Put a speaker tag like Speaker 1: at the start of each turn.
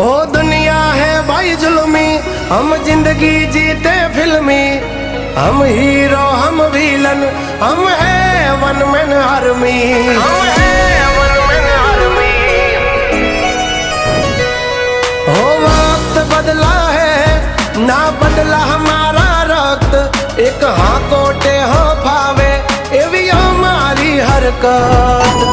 Speaker 1: ओ दुनिया है भाई जुल्मी, हम जिंदगी जीते फिल्मी। हम हीरो हम विलन, हम है वन मैन आर्मी। हम है वन मैन आर्मी। हो वक्त बदला है ना बदला हमारा रक्त। एक हाँ कोटे हो फावे एवी हमारी हरकत।